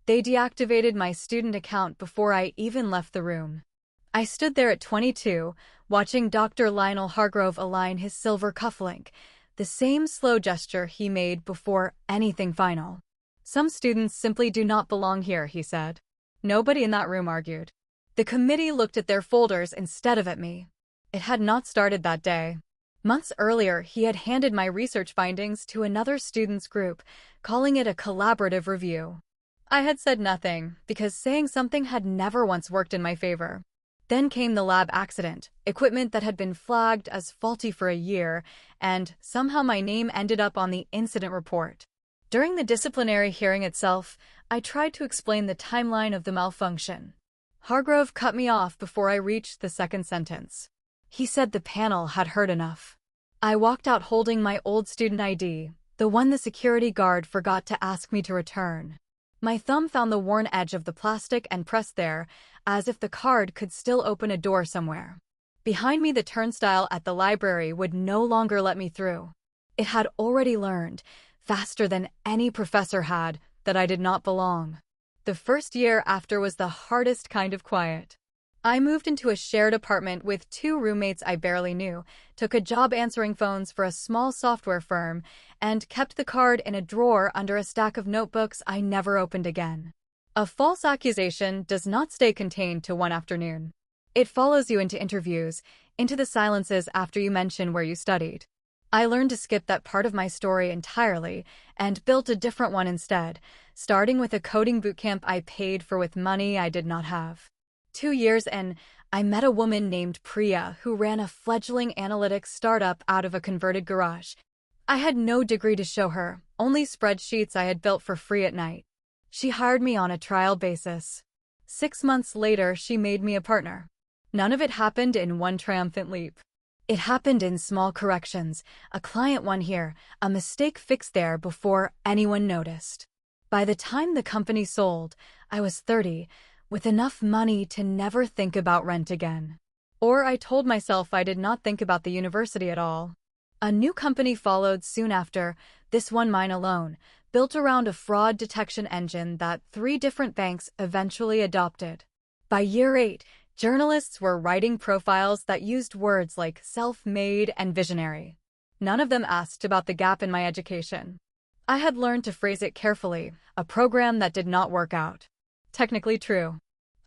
They deactivated my student account before I even left the room. I stood there at 22, watching Dr. Lionel Hargrove align his silver cufflink, the same slow gesture he made before anything final. "Some students simply do not belong here," he said. Nobody in that room argued. The committee looked at their folders instead of at me. It had not started that day. Months earlier, he had handed my research findings to another student's group, calling it a collaborative review. I had said nothing, because saying something had never once worked in my favor. Then came the lab accident, equipment that had been flagged as faulty for a year, and somehow my name ended up on the incident report. During the disciplinary hearing itself, I tried to explain the timeline of the malfunction. Hargrove cut me off before I reached the second sentence. He said the panel had heard enough. I walked out holding my old student ID, the one the security guard forgot to ask me to return. My thumb found the worn edge of the plastic and pressed there, as if the card could still open a door somewhere. Behind me, the turnstile at the library would no longer let me through. It had already learned, faster than any professor had, that I did not belong. The first year after was the hardest kind of quiet. I moved into a shared apartment with 2 roommates I barely knew, took a job answering phones for a small software firm, and kept the card in a drawer under a stack of notebooks I never opened again. A false accusation does not stay contained to one afternoon. It follows you into interviews, into the silences after you mention where you studied. I learned to skip that part of my story entirely and built a different one instead, starting with a coding bootcamp I paid for with money I did not have. 2 years in, I met a woman named Priya who ran a fledgling analytics startup out of a converted garage. I had no degree to show her, only spreadsheets I had built for free at night. She hired me on a trial basis. 6 months later, she made me a partner. None of it happened in one triumphant leap. It happened in small corrections, a client won here, a mistake fixed there before anyone noticed. By the time the company sold, I was 30, with enough money to never think about rent again. Or I told myself I did not think about the university at all. A new company followed soon after, this one mine alone, built around a fraud detection engine that 3 different banks eventually adopted. By year 8, journalists were writing profiles that used words like self-made and visionary. None of them asked about the gap in my education. I had learned to phrase it carefully, a program that did not work out. Technically true.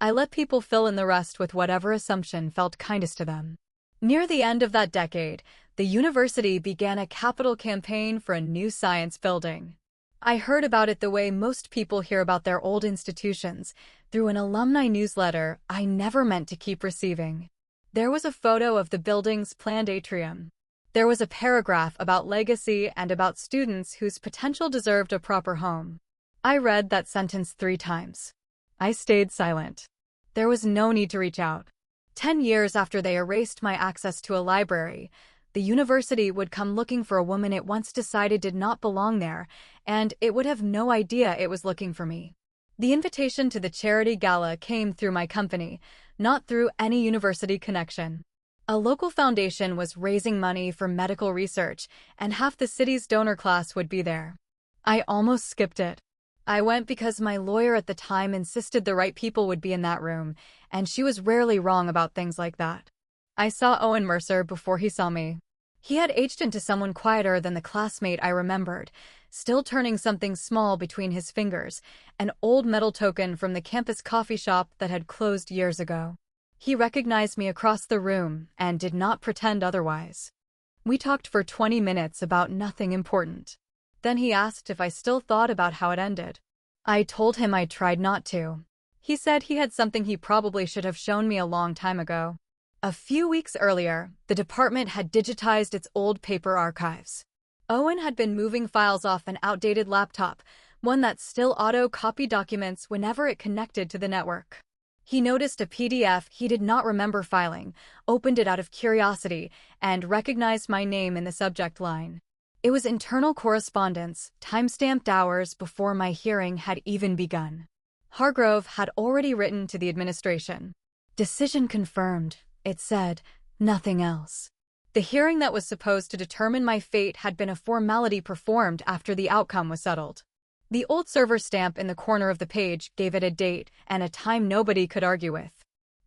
I let people fill in the rest with whatever assumption felt kindest to them. Near the end of that decade, the university began a capital campaign for a new science building. I heard about it the way most people hear about their old institutions, through an alumni newsletter I never meant to keep receiving. There was a photo of the building's planned atrium. There was a paragraph about legacy and about students whose potential deserved a proper home. I read that sentence 3 times. I stayed silent. There was no need to reach out. 10 years after they erased my access to a library, the university would come looking for a woman it once decided did not belong there, and it would have no idea it was looking for me. The invitation to the charity gala came through my company, not through any university connection. A local foundation was raising money for medical research, and half the city's donor class would be there. I almost skipped it. I went because my lawyer at the time insisted the right people would be in that room, and she was rarely wrong about things like that. I saw Owen Mercer before he saw me. He had aged into someone quieter than the classmate I remembered, still turning something small between his fingers, an old metal token from the campus coffee shop that had closed years ago. He recognized me across the room and did not pretend otherwise. We talked for 20 minutes about nothing important. Then he asked if I still thought about how it ended. I told him I tried not to. He said he had something he probably should have shown me a long time ago. A few weeks earlier, the department had digitized its old paper archives. Owen had been moving files off an outdated laptop, one that still auto-copied documents whenever it connected to the network. He noticed a PDF he did not remember filing, opened it out of curiosity, and recognized my name in the subject line. It was internal correspondence, time-stamped hours before my hearing had even begun. Hargrove had already written to the administration. "Decision confirmed," it said, nothing else. The hearing that was supposed to determine my fate had been a formality performed after the outcome was settled. The old server stamp in the corner of the page gave it a date and a time nobody could argue with.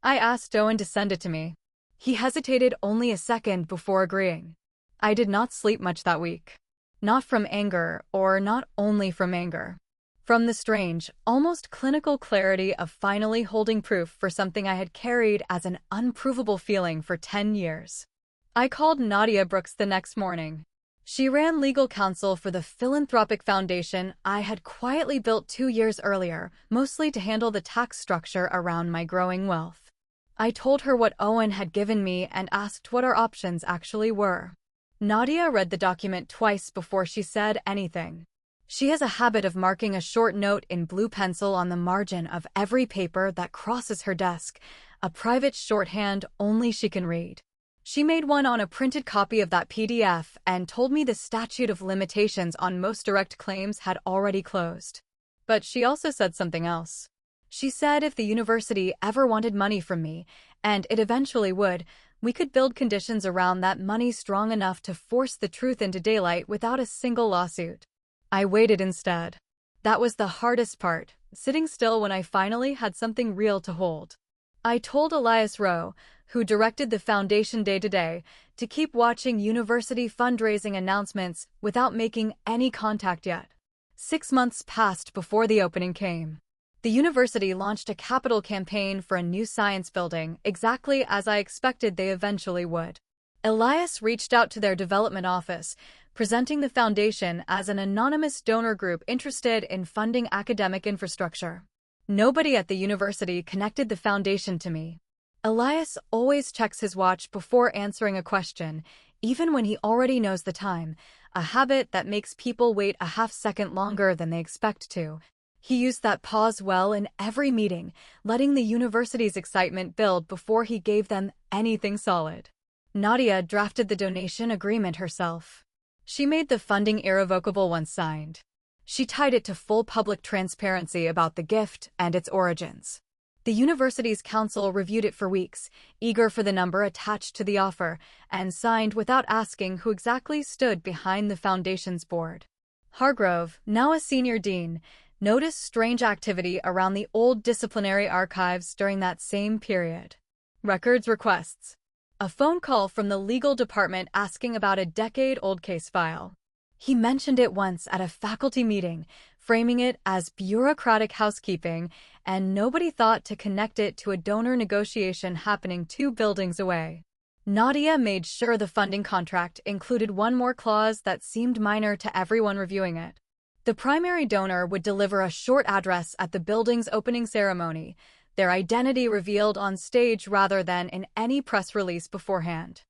I asked Owen to send it to me. He hesitated only a second before agreeing. I did not sleep much that week. Not from anger, or not only from anger. From the strange, almost clinical clarity of finally holding proof for something I had carried as an unprovable feeling for 10 years. I called Nadia Brooks the next morning. She ran legal counsel for the philanthropic foundation I had quietly built 2 years earlier, mostly to handle the tax structure around my growing wealth. I told her what Owen had given me and asked what our options actually were. Nadia read the document twice before she said anything. She has a habit of marking a short note in blue pencil on the margin of every paper that crosses her desk, a private shorthand only she can read. She made one on a printed copy of that PDF and told me the statute of limitations on most direct claims had already closed. But she also said something else. She said if the university ever wanted money from me, and it eventually would, we could build conditions around that money strong enough to force the truth into daylight without a single lawsuit. I waited instead. That was the hardest part, sitting still when I finally had something real to hold. I told Elias Rowe, who directed the foundation day-to-day, to keep watching university fundraising announcements without making any contact yet. 6 months passed before the opening came. The university launched a capital campaign for a new science building, exactly as I expected they eventually would. Elias reached out to their development office, presenting the foundation as an anonymous donor group interested in funding academic infrastructure. Nobody at the university connected the foundation to me. Elias always checks his watch before answering a question, even when he already knows the time, a habit that makes people wait a half-second longer than they expect to. He used that pause well in every meeting, letting the university's excitement build before he gave them anything solid. Nadia drafted the donation agreement herself. She made the funding irrevocable once signed. She tied it to full public transparency about the gift and its origins. The university's council reviewed it for weeks, eager for the number attached to the offer, and signed without asking who exactly stood behind the foundation's board. Hargrove, now a senior dean, noticed strange activity around the old disciplinary archives during that same period. Records requests. A phone call from the legal department asking about a decade-old case file. He mentioned it once at a faculty meeting, framing it as bureaucratic housekeeping, and nobody thought to connect it to a donor negotiation happening 2 buildings away. Nadia made sure the funding contract included one more clause that seemed minor to everyone reviewing it. The primary donor would deliver a short address at the building's opening ceremony, their identity revealed on stage rather than in any press release beforehand.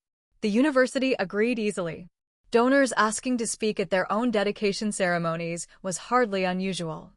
The university agreed easily. Donors asking to speak at their own dedication ceremonies was hardly unusual.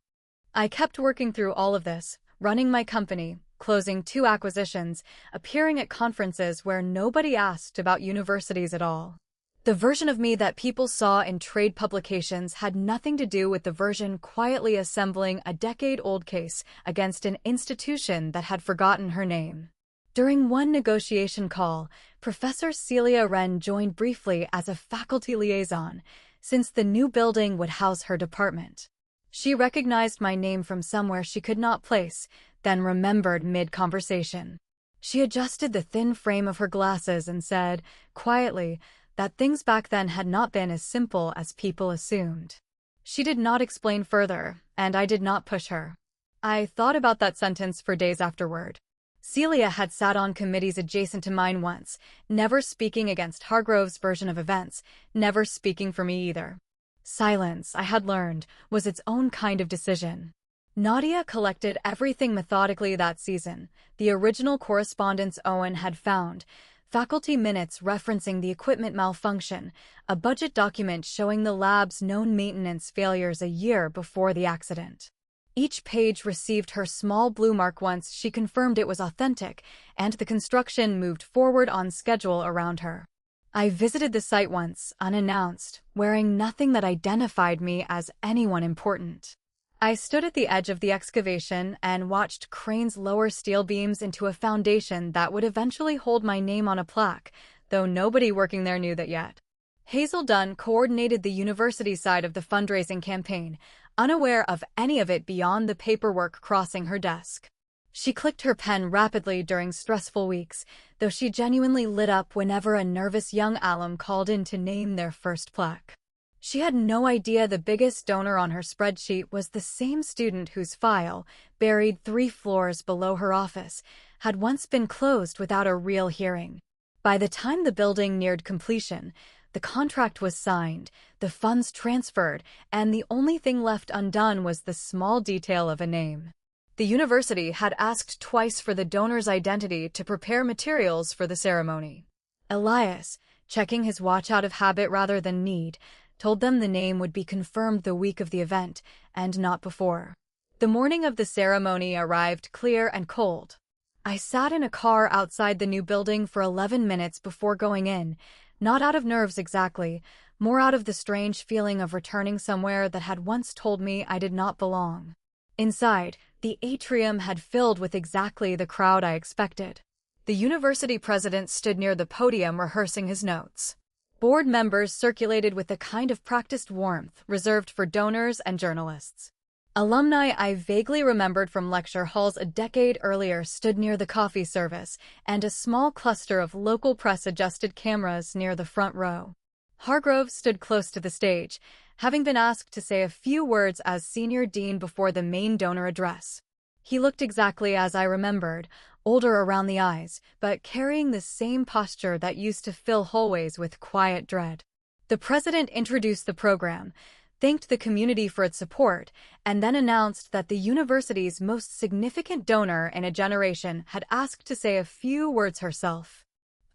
I kept working through all of this, running my company, closing 2 acquisitions, appearing at conferences where nobody asked about universities at all. The version of me that people saw in trade publications had nothing to do with the version quietly assembling a decade-old case against an institution that had forgotten her name. During one negotiation call, Professor Celia Wren joined briefly as a faculty liaison, since the new building would house her department. She recognized my name from somewhere she could not place, then remembered mid-conversation. She adjusted the thin frame of her glasses and said, quietly, that things back then had not been as simple as people assumed. She did not explain further, and I did not push her. I thought about that sentence for days afterward. Celia had sat on committees adjacent to mine once, never speaking against Hargrove's version of events, never speaking for me either. Silence, I had learned, was its own kind of decision. Nadia collected everything methodically that season, the original correspondence Owen had found, faculty minutes referencing the equipment malfunction, a budget document showing the lab's known maintenance failures a year before the accident. Each page received her small blue mark once she confirmed it was authentic, and the construction moved forward on schedule around her. I visited the site once, unannounced, wearing nothing that identified me as anyone important. I stood at the edge of the excavation and watched cranes lower steel beams into a foundation that would eventually hold my name on a plaque, though nobody working there knew that yet. Hazel Dunn coordinated the university side of the fundraising campaign, unaware of any of it beyond the paperwork crossing her desk. She clicked her pen rapidly during stressful weeks, though she genuinely lit up whenever a nervous young alum called in to name their first plaque. She had no idea the biggest donor on her spreadsheet was the same student whose file, buried 3 floors below her office, had once been closed without a real hearing. By the time the building neared completion, the contract was signed, the funds transferred, and the only thing left undone was the small detail of a name. The university had asked twice for the donor's identity to prepare materials for the ceremony. Elias, checking his watch out of habit rather than need, told them the name would be confirmed the week of the event, and not before. The morning of the ceremony arrived clear and cold. I sat in a car outside the new building for 11 minutes before going in, not out of nerves exactly, more out of the strange feeling of returning somewhere that had once told me I did not belong. Inside, the atrium had filled with exactly the crowd I expected. The university president stood near the podium rehearsing his notes. Board members circulated with a kind of practiced warmth reserved for donors and journalists. Alumni I vaguely remembered from lecture halls a decade earlier stood near the coffee service, and a small cluster of local press adjusted cameras near the front row. Hargrove stood close to the stage, having been asked to say a few words as senior dean before the main donor address. He looked exactly as I remembered, older around the eyes, but carrying the same posture that used to fill hallways with quiet dread. The president introduced the program, thanked the community for its support, and then announced that the university's most significant donor in a generation had asked to say a few words herself.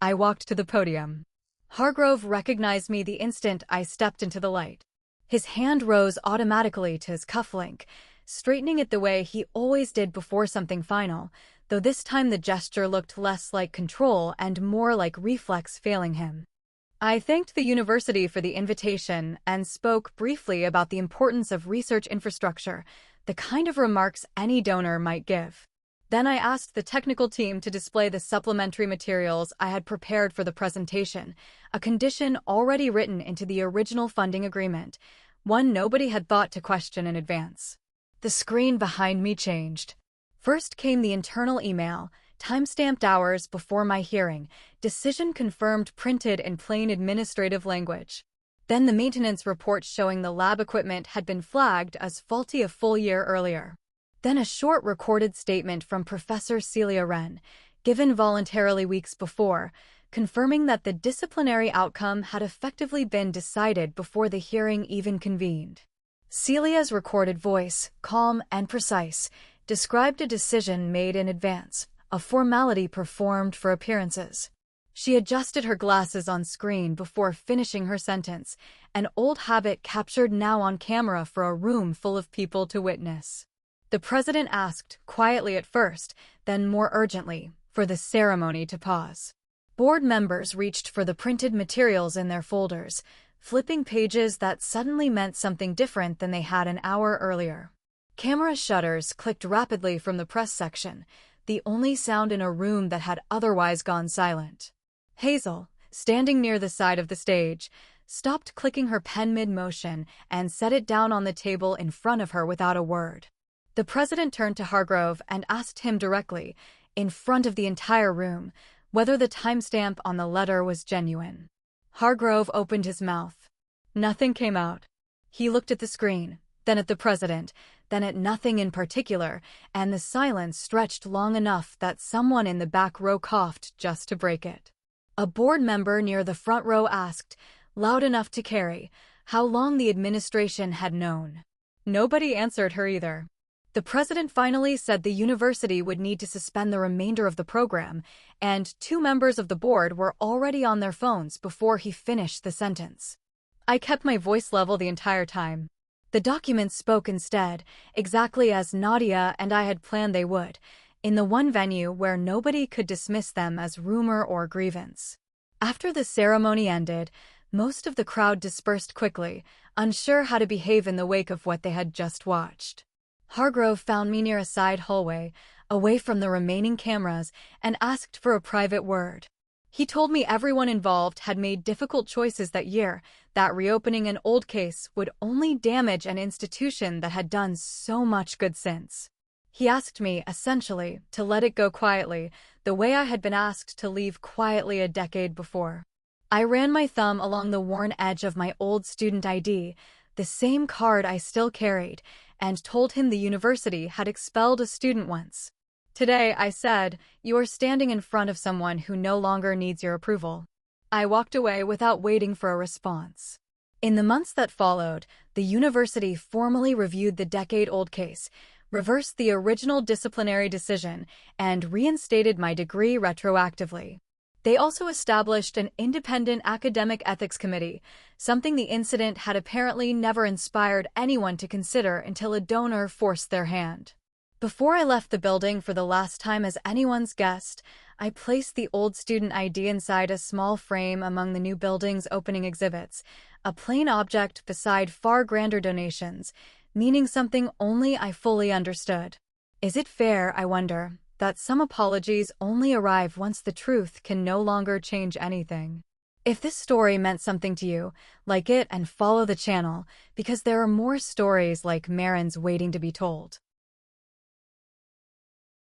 I walked to the podium. Hargrove recognized me the instant I stepped into the light. His hand rose automatically to his cufflink, straightening it the way he always did before something final, though this time the gesture looked less like control and more like reflex failing him. I thanked the university for the invitation and spoke briefly about the importance of research infrastructure, the kind of remarks any donor might give. Then I asked the technical team to display the supplementary materials I had prepared for the presentation, a condition already written into the original funding agreement, one nobody had thought to question in advance. The screen behind me changed. First came the internal email, time-stamped hours before my hearing, decision confirmed printed in plain administrative language. Then the maintenance report showing the lab equipment had been flagged as faulty a full year earlier. Then a short recorded statement from Professor Celia Wren, given voluntarily weeks before, confirming that the disciplinary outcome had effectively been decided before the hearing even convened. Celia's recorded voice, calm and precise, described a decision made in advance, a formality performed for appearances. She adjusted her glasses on screen before finishing her sentence, an old habit captured now on camera for a room full of people to witness. The president asked, quietly at first, then more urgently, for the ceremony to pause. Board members reached for the printed materials in their folders, flipping pages that suddenly meant something different than they had an hour earlier. Camera shutters clicked rapidly from the press section, the only sound in a room that had otherwise gone silent. Hazel, standing near the side of the stage, stopped clicking her pen mid-motion and set it down on the table in front of her without a word. The president turned to Hargrove and asked him directly, in front of the entire room, whether the timestamp on the letter was genuine. Hargrove opened his mouth. Nothing came out. He looked at the screen, then at the president, then at nothing in particular, and the silence stretched long enough that someone in the back row coughed just to break it. A board member near the front row asked, loud enough to carry, how long the administration had known. Nobody answered her either. The president finally said the university would need to suspend the remainder of the program, and 2 members of the board were already on their phones before he finished the sentence. I kept my voice level the entire time. The documents spoke instead, exactly as Nadia and I had planned they would, in the one venue where nobody could dismiss them as rumor or grievance. After the ceremony ended, most of the crowd dispersed quickly, unsure how to behave in the wake of what they had just watched. Hargrove found me near a side hallway, away from the remaining cameras, and asked for a private word. He told me everyone involved had made difficult choices that year, that reopening an old case would only damage an institution that had done so much good since. He asked me, essentially, to let it go quietly, the way I had been asked to leave quietly a decade before. I ran my thumb along the worn edge of my old student ID, the same card I still carried, and told him the university had expelled a student once. Today, I said, you are standing in front of someone who no longer needs your approval. I walked away without waiting for a response. In the months that followed, the university formally reviewed the decade-old case, reversed the original disciplinary decision, and reinstated my degree retroactively. They also established an independent academic ethics committee, something the incident had apparently never inspired anyone to consider until a donor forced their hand. Before I left the building for the last time as anyone's guest, I placed the old student ID inside a small frame among the new building's opening exhibits, a plain object beside far grander donations, meaning something only I fully understood. Is it fair, I wonder, that some apologies only arrive once the truth can no longer change anything? If this story meant something to you, like it and follow the channel, because there are more stories like Marin's waiting to be told.